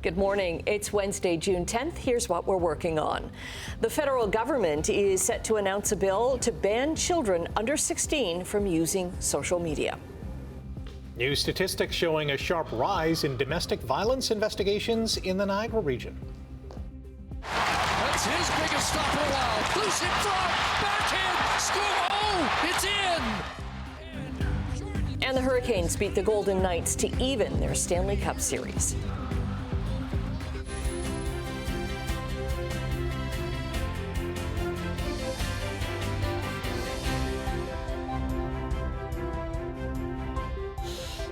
Good morning. It's Wednesday, June 10th. Here's what we're working on. The federal government is set to announce a bill to ban children under 16 from using social media. New statistics showing a sharp rise in domestic violence investigations in the Niagara region. That's his biggest stop in a while. Loose in front, backhand, score. Oh, it's in. And the Hurricanes beat the Golden Knights to even their Stanley Cup series.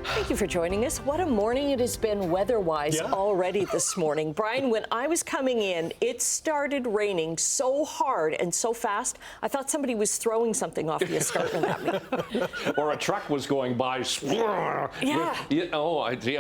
Thank you for joining us. What a morning it has been weather-wise already this morning. Brian, when I was coming in, it started raining so hard and so fast, I thought somebody was throwing something off the escarpment at me. Or a truck was going by. Yeah.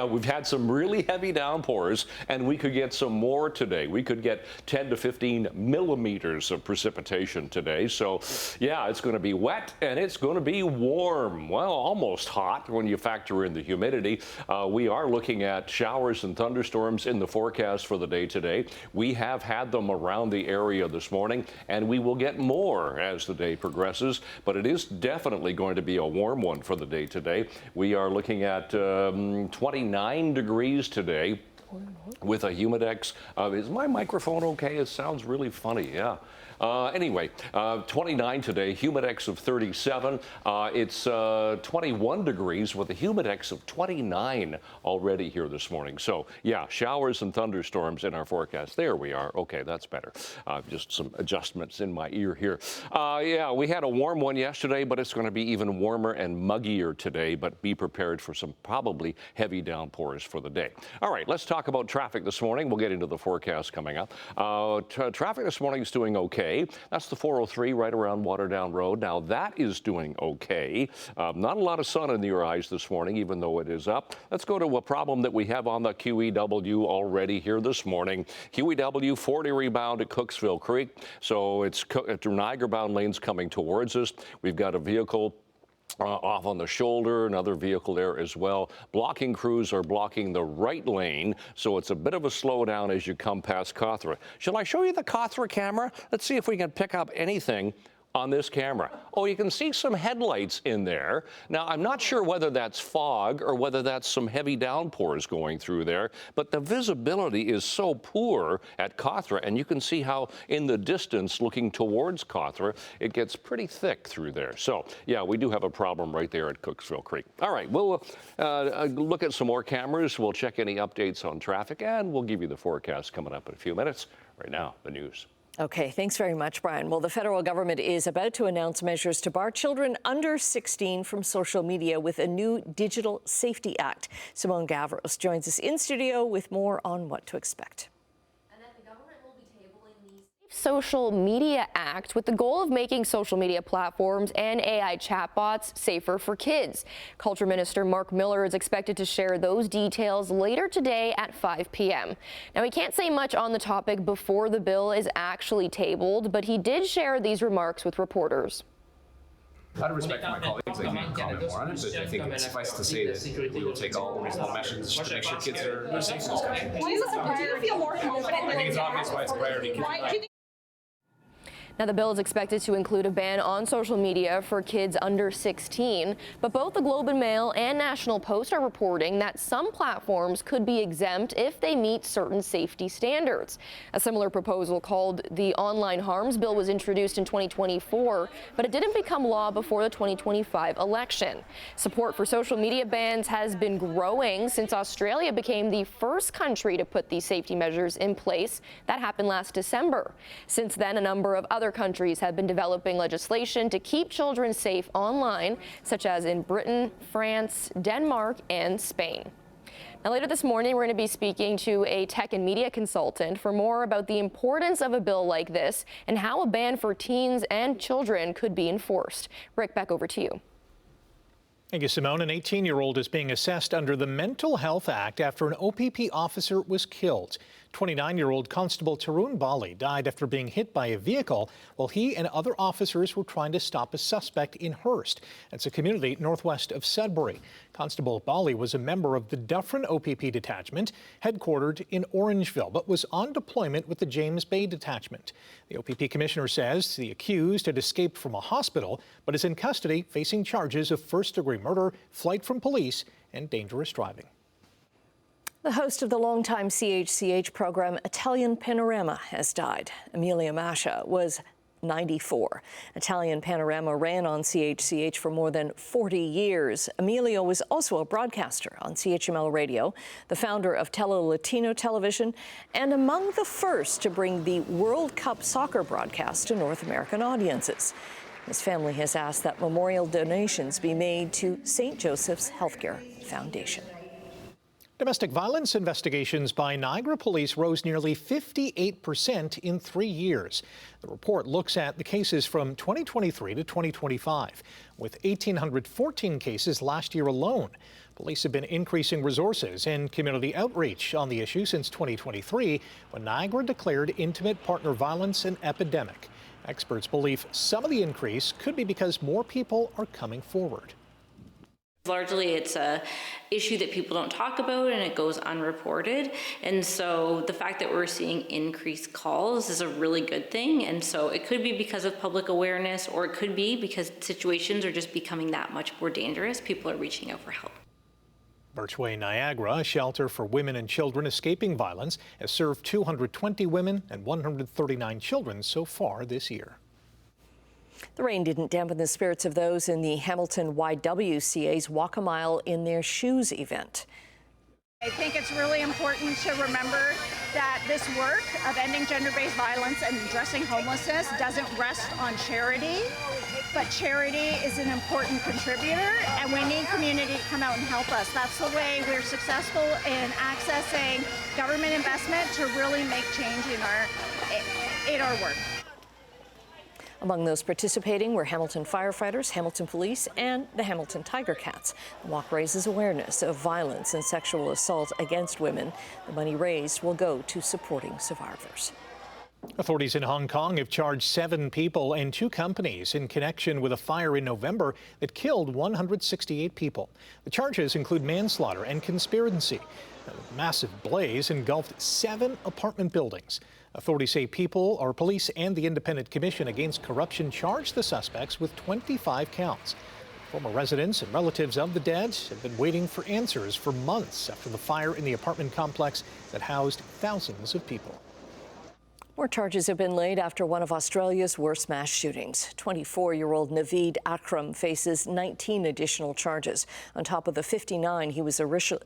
We've had some really heavy downpours, and we could get some more today. We could get 10 to 15 millimeters of precipitation today. So, yeah, it's going to be wet, and it's going to be warm. Well, almost hot when you factor in the humidity. We are looking at showers and thunderstorms in the forecast for the day today. We have had them around the area this morning, and we will get more as the day progresses, but it is definitely going to be a warm one for the day today. We are looking at 29 degrees today with a humidex. Is my microphone okay? It sounds really funny, yeah. Anyway, 29 today, humidex of 37. It's 21 degrees with a humidex of 29 already here this morning. So, yeah, showers and thunderstorms in our forecast. There we are. Okay, that's better. Just some adjustments in my ear here. Yeah, we had a warm one yesterday, but it's going to be even warmer and muggier today, but be prepared for some probably heavy downpours for the day. All right, let's talk about traffic this morning. We'll get into the forecast coming up. Traffic this morning is doing okay. That's the 403 right around Waterdown Road. Now that is doing okay. Not a lot of sun in your eyes this morning, even though it is up. Let's go to a problem that we have on the QEW already here this morning. QEW 40 rebound at Cooksville Creek. So it's Niagara-bound lanes coming towards us. We've got a vehicle off on the shoulder, another vehicle there as well. Blocking crews are blocking the right lane, so it's a bit of a slowdown as you come past Cawthra. Shall I show you the Cawthra camera? Let's see if we can pick up anything on this camera. Oh, you can see some headlights in there. Now, I'm not sure whether that's fog or whether that's some heavy downpours going through there, but the visibility is so poor at Cawthra, and you can see how in the distance looking towards Cawthra, it gets pretty thick through there. So, yeah, we do have a problem right there at Cooksville Creek. All right, we'll look at some more cameras. We'll check any updates on traffic, and we'll give you the forecast coming up in a few minutes. Right now, the news. Okay, thanks very much, Brian. Well, the federal government is about to announce measures to bar children under 16 from social media with a new Digital Safety Act. Simone Gavros joins us in studio with more on what to expect. Social Media Act with the goal of making social media platforms and AI chatbots safer for kids. Culture Minister Mark Miller is expected to share those details later today at 5 p.m. Now, he can't say much on the topic before the bill is actually tabled, but he did share these remarks with reporters. Out of respect for my colleagues, I can't comment more on it, but I think it's suffice to say that we will take all reasonable measures to make sure kids are safe in this country. Why is this a priority? Do you feel more confident? I think it's obvious why it's a priority. Now, the bill is expected to include a ban on social media for kids under 16, but both the Globe and Mail and National Post are reporting that some platforms could be exempt if they meet certain safety standards. A similar proposal called the Online Harms Bill was introduced in 2024, but it didn't become law before the 2025 election. Support for social media bans has been growing since Australia became the first country to put these safety measures in place. That happened last December. Since then, a number of other countries have been developing legislation to keep children safe online, such as in Britain, France, Denmark, and Spain. Now, later this morning, we're going to be speaking to a tech and media consultant for more about the importance of a bill like this and how a ban for teens and children could be enforced. Rick, back over to you. Thank you, Simone. An 18-year-old is being assessed under the Mental Health Act after an OPP officer was killed. 29-year-old Constable Tarun Bali died after being hit by a vehicle while he and other officers were trying to stop a suspect in Hearst. It's a community northwest of Sudbury. Constable Bali was a member of the Dufferin OPP detachment, headquartered in Orangeville, but was on deployment with the James Bay detachment. The OPP commissioner says the accused had escaped from a hospital, but is in custody facing charges of first-degree murder, flight from police, and dangerous driving. The host of the longtime CHCH program, Italian Panorama, has died. Amelia Mascia was 94. Italian Panorama ran on CHCH for more than 40 years. Amelia was also a broadcaster on CHML Radio, the founder of Tele Latino Television, and among the first to bring the World Cup soccer broadcast to North American audiences. His family has asked that memorial donations be made to St. Joseph's Healthcare Foundation. Domestic violence investigations by Niagara Police rose nearly 58% in 3 years. The report looks at the cases from 2023 to 2025, with 1,814 cases last year alone. Police have been increasing resources and community outreach on the issue since 2023, when Niagara declared intimate partner violence an epidemic. Experts believe some of the increase could be because more people are coming forward. Largely, it's a issue that people don't talk about and it goes unreported. And so the fact that we're seeing increased calls is a really good thing. And so it could be because of public awareness, or it could be because situations are just becoming that much more dangerous. People are reaching out for help. Birchway Niagara, a shelter for women and children escaping violence, has served 220 women and 139 children so far this year. The rain didn't dampen the spirits of those in the Hamilton YWCA's Walk a Mile in Their Shoes event. I think it's really important to remember that this work of ending gender-based violence and addressing homelessness doesn't rest on charity, but charity is an important contributor, and we need community to come out and help us. That's the way we're successful in accessing government investment to really make change in our work. Among those participating were Hamilton firefighters, Hamilton police, and the Hamilton Tiger Cats. The walk raises awareness of violence and sexual assault against women. The money raised will go to supporting survivors. Authorities in Hong Kong have charged 7 people and 2 companies in connection with a fire in November that killed 168 people. The charges include manslaughter and conspiracy. A massive blaze engulfed 7 apartment buildings. Authorities say police and the Independent Commission Against Corruption charged the suspects with 25 counts. Former residents and relatives of the dead have been waiting for answers for months after the fire in the apartment complex that housed thousands of people. More charges have been laid after one of Australia's worst mass shootings. 24-year-old Naveed Akram faces 19 additional charges, on top of the 59 he was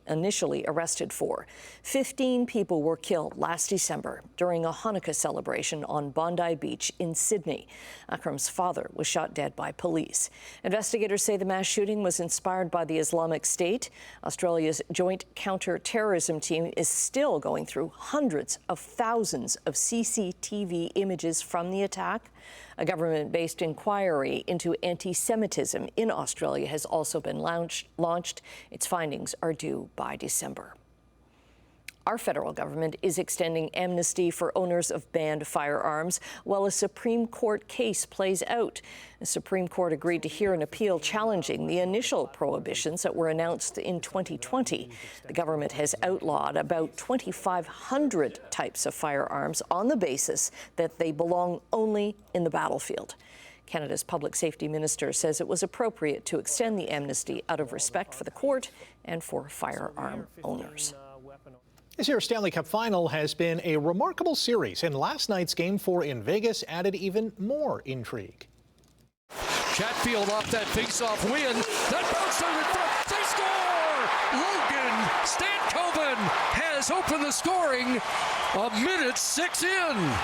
initially arrested for. 15 people were killed last December during a Hanukkah celebration on Bondi Beach in Sydney. Akram's father was shot dead by police. Investigators say the mass shooting was inspired by the Islamic State. Australia's Joint Counter-Terrorism Team is still going through hundreds of thousands of CCTV images from the attack. A government-based inquiry into anti-Semitism in Australia has also been launched. Its findings are due by December. Our federal government is extending amnesty for owners of banned firearms while a Supreme Court case plays out. The Supreme Court agreed to hear an appeal challenging the initial prohibitions that were announced in 2020. The government has outlawed about 2,500 types of firearms on the basis that they belong only in the battlefield. Canada's public safety minister says it was appropriate to extend the amnesty out of respect for the court and for firearm owners. This year's Stanley Cup Final has been a remarkable series, and last night's Game 4 in Vegas added even more intrigue. Chatfield off that face-off win. That bounce on the front. They score! Logan Stankoven has opened the scoring a minute 6 in.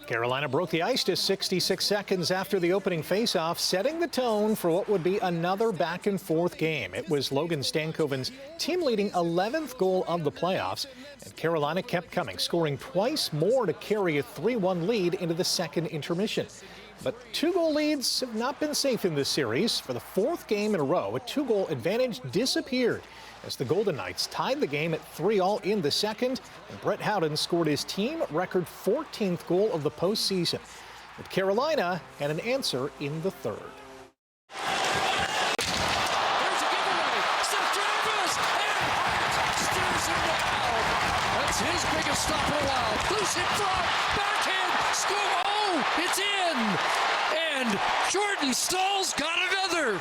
Carolina broke the ice just 66 seconds after the opening faceoff, setting the tone for what would be another back-and-forth game. It was Logan Stankoven's team-leading 11th goal of the playoffs, and Carolina kept coming, scoring twice more to carry a 3-1 lead into the second intermission. But two-goal leads have not been safe in this series. For the fourth game in a row, a two-goal advantage disappeared as the Golden Knights tied the game at 3-3 in the second, and Brett Howden scored his team record 14th goal of the postseason. But Carolina had an answer in the third. That's his biggest stop in a while. Loose in front, backhand, score. Oh, it's in. And Jordan Stahl's got another.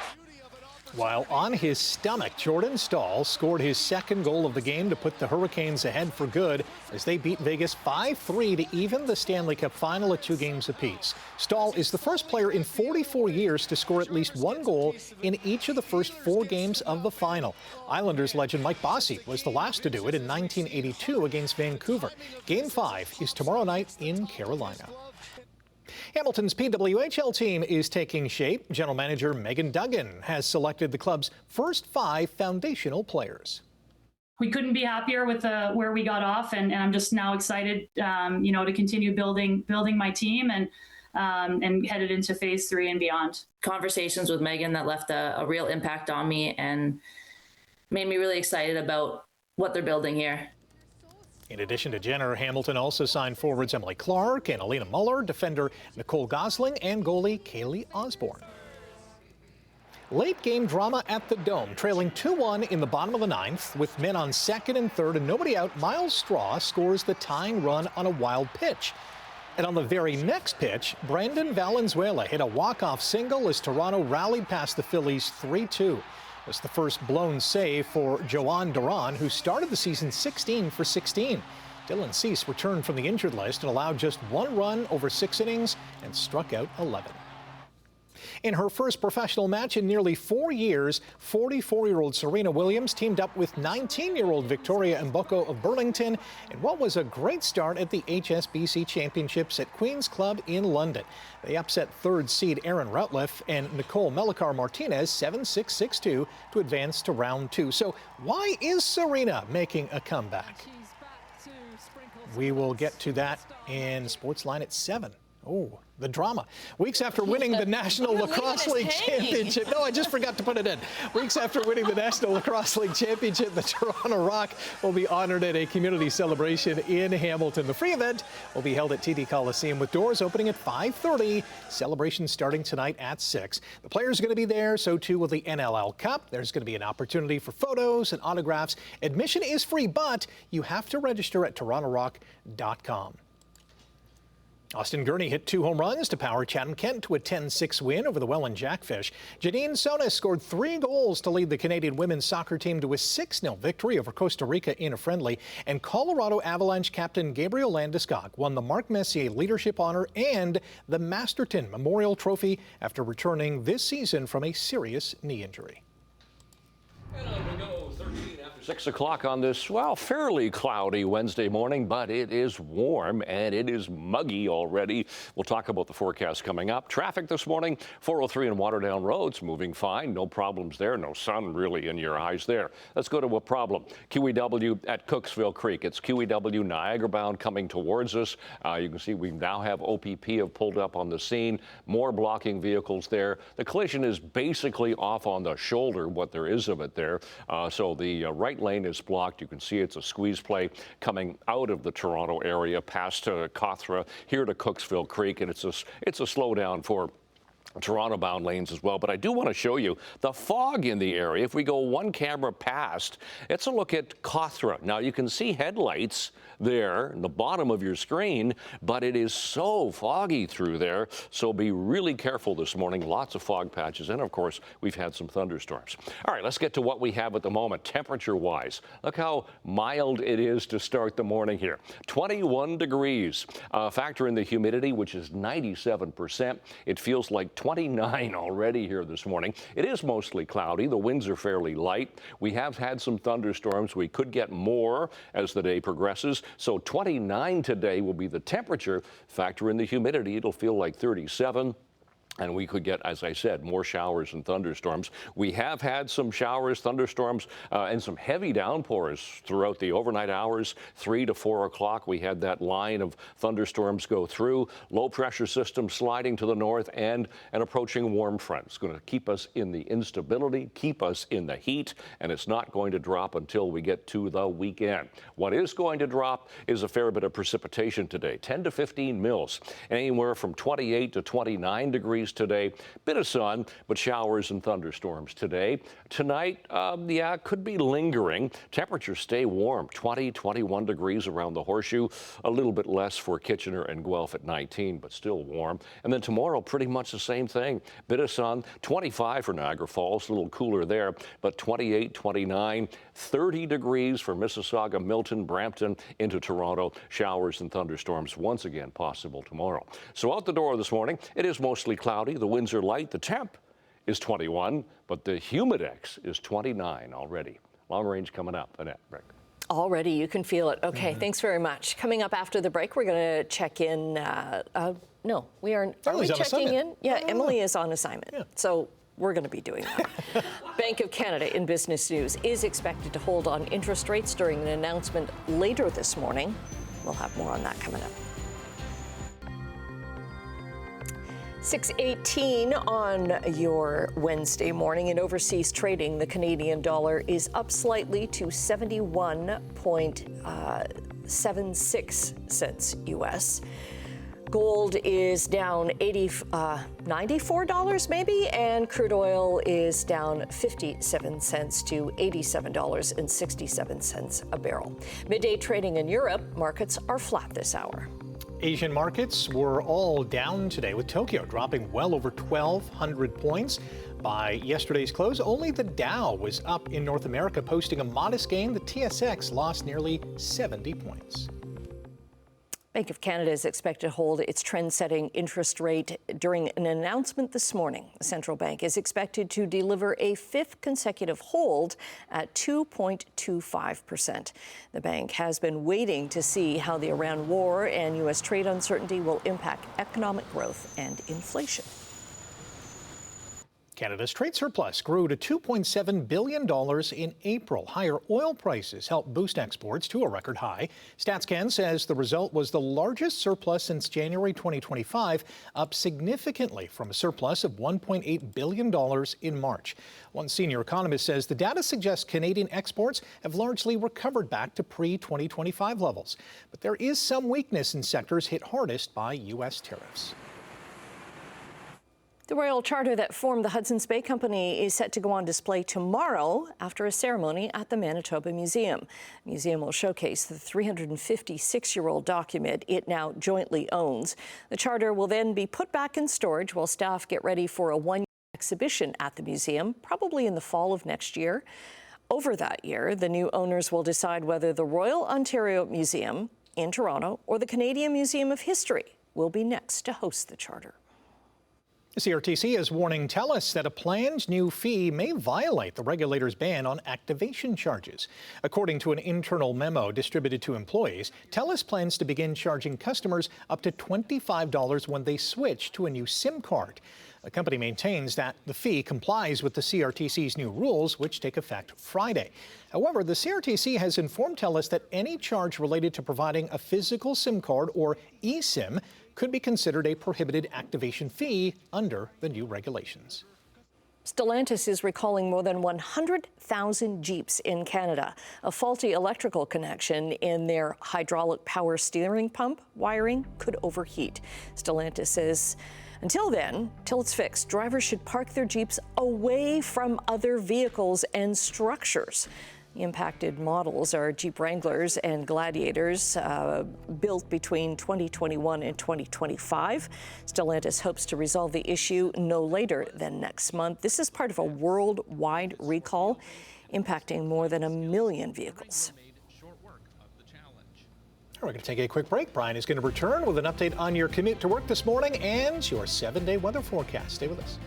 While on his stomach, Jordan Stahl scored his second goal of the game to put the Hurricanes ahead for good as they beat Vegas 5-3 to even the Stanley Cup final at 2 games apiece. Stahl is the first player in 44 years to score at least one goal in each of the first 4 games of the final. Islanders legend Mike Bossy was the last to do it in 1982 against Vancouver. Game 5 is tomorrow night in Carolina. Hamilton's PWHL team is taking shape. General Manager Megan Duggan has selected the club's first 5 foundational players. We couldn't be happier with where we got off, and I'm just now excited, to continue building my team and headed into phase 3 and beyond. Conversations with Megan that left a real impact on me and made me really excited about what they're building here. In addition to Jenner, Hamilton also signed forwards Emily Clark and Alina Muller, defender Nicole Gosling, and goalie Kaylee Osborne. Late game drama at the Dome, trailing 2-1 in the bottom of the 9th. With men on second and third and nobody out, Miles Straw scores the tying run on a wild pitch. And on the very next pitch, Brandon Valenzuela hit a walk-off single as Toronto rallied past the Phillies 3-2. Was the first blown save for Joan Duran, who started the season 16 for 16. Dylan Cease returned from the injured list and allowed just 1 run over 6 innings and struck out 11. In her first professional match in nearly 4 years, 44-year-old Serena Williams teamed up with 19-year-old Victoria Mboko of Burlington in what was a great start at the HSBC Championships at Queen's Club in London. They upset third seed Erin Routliffe and Nicole Melichar-Martinez 7-6, 6-2 to advance to round 2. So why is Serena making a comeback? We will get to that in Sportsline at 7. Oh, the drama. Weeks after winning the National Lacrosse League Championship. No, I just forgot to put it in. Weeks after winning the National Lacrosse League Championship, the Toronto Rock will be honored at a community celebration in Hamilton. The free event will be held at TD Coliseum with doors opening at 5:30. Celebration starting tonight at 6. The players are going to be there, so too will the NLL Cup. There's going to be an opportunity for photos and autographs. Admission is free, but you have to register at torontorock.com. Austin Gurney hit 2 home runs to power Chatham-Kent to a 10-6 win over the Welland Jackfish. Janine Sonis scored 3 goals to lead the Canadian women's soccer team to a 6-0 victory over Costa Rica in a friendly. And Colorado Avalanche captain Gabriel Landeskog won the Marc Messier Leadership Honor and the Masterton Memorial Trophy after returning this season from a serious knee injury. And on we go, 6 o'clock on this, well, fairly cloudy Wednesday morning, but it is warm and it is muggy already. We'll talk about the forecast coming up. Traffic this morning, 403 and Waterdown roads moving fine. No problems there. No sun really in your eyes there. Let's go to a problem. QEW at Cooksville Creek. It's QEW Niagara bound coming towards us. You can see we now have OPP have pulled up on the scene. More blocking vehicles there. The collision is basically off on the shoulder, what there is of it there. So the right lane is blocked. You can see it's a squeeze play coming out of the Toronto area past Cawthra here to Cooksville Creek, and it's a slowdown for Toronto-bound lanes as well. But I do want to show you the fog in the area. If we go 1 camera past, it's a look at Cawthra. Now you can see headlights there in the bottom of your screen, but it is so foggy through there. So be really careful this morning. Lots of fog patches, and of course we've had some thunderstorms. All right, let's get to what we have at the moment temperature-wise. Look how mild it is to start the morning here. 21 degrees. Factor in the humidity, which is 97%. It feels like 29 already here this morning. It is mostly cloudy. The winds are fairly light. We have had some thunderstorms. We could get more as the day progresses. So 29 today will be the temperature. Factor in the humidity. It'll feel like 37. And we could get, as I said, more showers and thunderstorms. We have had some showers, thunderstorms, and some heavy downpours throughout the overnight hours, 3 to 4 o'clock. We had that line of thunderstorms go through. Low pressure system sliding to the north and an approaching warm front. It's going to keep us in the instability, keep us in the heat, and it's not going to drop until we get to the weekend. What is going to drop is a fair bit of precipitation today, 10 to 15 mils, anywhere from 28 to 29 degrees today. Bit of sun, but showers and thunderstorms today. Tonight, could be lingering. Temperatures stay warm, 20, 21 degrees around the Horseshoe. A little bit less for Kitchener and Guelph at 19, but still warm. And then tomorrow, pretty much the same thing. Bit of sun, 25 for Niagara Falls, a little cooler there, but 28, 29, 30 degrees for Mississauga, Milton, Brampton into Toronto. Showers and thunderstorms once again possible tomorrow. So out the door this morning, it is mostly cloudy. The winds are light. The temp is 21, but the humidex is 29 already. Long range coming up. Annette, Rick. Already, you can feel it. Okay, thanks very much. Coming up after the break, we're going to check in. No, we aren't. Are we checking in? Yeah, Emily is on assignment. Yeah. So we're going to be doing that. Bank of Canada in business news is expected to hold on interest rates during an announcement later this morning. We'll have more on that coming up. 6:18 on your Wednesday morning. In overseas trading, the Canadian dollar is up slightly to 71.76 cents US. Gold is down $94 maybe, and crude oil is down 57 cents to $87.67 a barrel. Midday trading in Europe, markets are flat this hour. Asian markets were all down today, with Tokyo dropping well over 1,200 points. By yesterday's close, only the Dow was up in North America, posting a modest gain. The TSX lost nearly 70 points. Bank of Canada is expected to hold its trend-setting interest rate during an announcement this morning. The central bank is expected to deliver a fifth consecutive hold at 2.25%. The bank has been waiting to see how the Iran war and U.S. trade uncertainty will impact economic growth and inflation. Canada's trade surplus grew to $2.7 billion in April. Higher oil prices helped boost exports to a record high. StatsCan says the result was the largest surplus since January 2025, up significantly from a surplus of $1.8 billion in March. One senior economist says the data suggests Canadian exports have largely recovered back to pre-2025 levels. But there is some weakness in sectors hit hardest by U.S. tariffs. The royal charter that formed the Hudson's Bay Company is set to go on display tomorrow after a ceremony at the Manitoba Museum. The museum will showcase the 356-year-old document it now jointly owns. The charter will then be put back in storage while staff get ready for a one-year exhibition at the museum, probably in the fall of next year. Over that year, the new owners will decide whether the Royal Ontario Museum in Toronto or the Canadian Museum of History will be next to host the charter. The CRTC is warning TELUS that a planned new fee may violate the regulator's ban on activation charges. According to an internal memo distributed to employees, TELUS plans to begin charging customers up to $25 when they switch to a new SIM card. The company maintains that the fee complies with the CRTC's new rules, which take effect Friday. However, the CRTC has informed TELUS that any charge related to providing a physical SIM card or eSIM could be considered a prohibited activation fee under the new regulations. Stellantis is recalling more than 100,000 Jeeps in Canada. A faulty electrical connection in their hydraulic power steering pump wiring could overheat. Stellantis says until then, till it's fixed, drivers should park their Jeeps away from other vehicles and structures. The impacted models are Jeep Wranglers and Gladiators, built between 2021 and 2025. Stellantis hopes to resolve the issue no later than next month. This is part of a worldwide recall impacting more than 1 million vehicles. We're going to take a quick break. Brian is going to return with an update on your commute to work this morning and your 7-day weather forecast. Stay with us.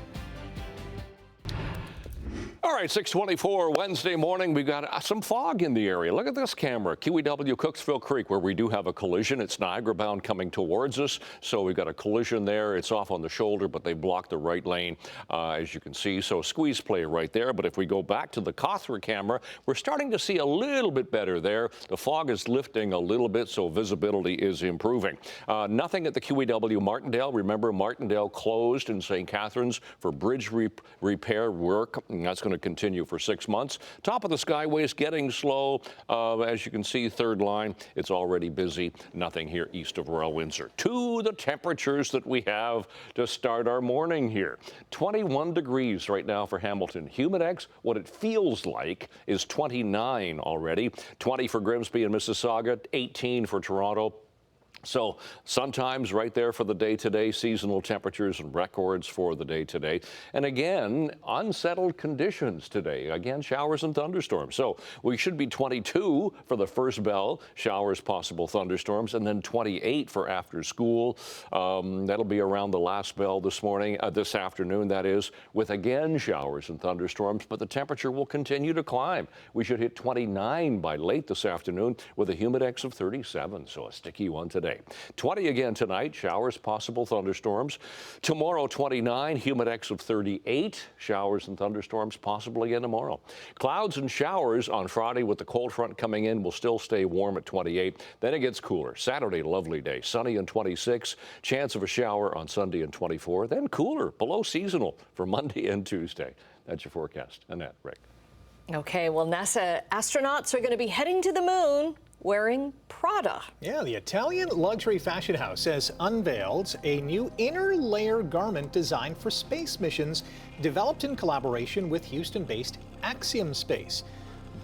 All right, 6:24 Wednesday morning. We've got some fog in the area. Look at this camera. QEW Cooksville Creek, where we do have a collision. It's Niagara bound coming towards us. So we've got a collision there. It's off on the shoulder, but they blocked the right lane, as you can see. So squeeze play right there. But if we go back to the Cawthra camera, we're starting to see a little bit better there. The fog is lifting a little bit, so visibility is improving. Nothing at the QEW Martindale. Remember, Martindale closed in St. Catharines for bridge repair work. And that's going to continue for 6 months. Top of the Skyway is getting slow. As you can see, third line, it's already busy. Nothing here east of Royal Windsor. To the temperatures that we have to start our morning here. 21 degrees right now for Hamilton. Humidex, what it feels like, is 29 already. 20 for Grimsby and Mississauga, 18 for Toronto. So sun times right there for the day today, seasonal temperatures and records for the day today. And again, unsettled conditions today. Again, showers and thunderstorms. So we should be 22 for the first bell, showers, possible thunderstorms, and then 28 for after school. That'll be around the last bell this morning, this afternoon, that is, with again showers and thunderstorms, but the temperature will continue to climb. We should hit 29 by late this afternoon with a humidex of 37, so a sticky one today. 20 again tonight, showers, possible thunderstorms. Tomorrow, 29, humidex of 38, showers and thunderstorms possible again tomorrow. Clouds and showers on Friday with the cold front coming in will still stay warm at 28. Then it gets cooler. Saturday, lovely day, sunny and 26. Chance of a shower on Sunday and 24. Then cooler, below seasonal for Monday and Tuesday. That's your forecast. Annette, Rick. Okay, well, NASA astronauts are going to be heading to the moon wearing Prada. Yeah, the Italian luxury fashion house has unveiled a new inner layer garment designed for space missions, developed in collaboration with Houston-based Axiom Space.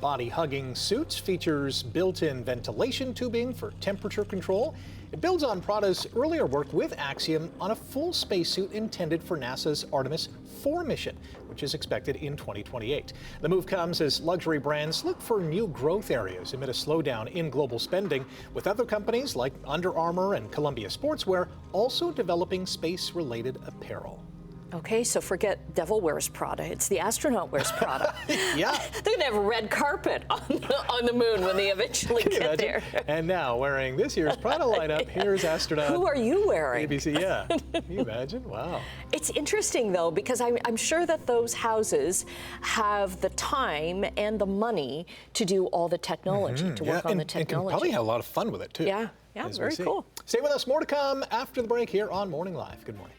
Body-hugging suits features built-in ventilation tubing for temperature control. It builds on Prada's earlier work with Axiom on a full spacesuit intended for NASA's Artemis 4 mission, which is expected in 2028. The move comes as luxury brands look for new growth areas amid a slowdown in global spending, with other companies like Under Armour and Columbia Sportswear also developing space-related apparel. Okay, so forget Devil Wears Prada. It's the astronaut wears Prada. Yeah. They're going to have a red carpet on the moon when they eventually get there. And now, wearing this year's Prada lineup, here's astronaut. Who are you wearing? ABC, yeah. Can you imagine? Wow. It's interesting, though, because I'm sure that those houses have the time and the money to do all the technology, to work on the technology. And can probably have a lot of fun with it, too. Yeah, very cool. Stay with us. More to come after the break here on Morning Live. Good morning.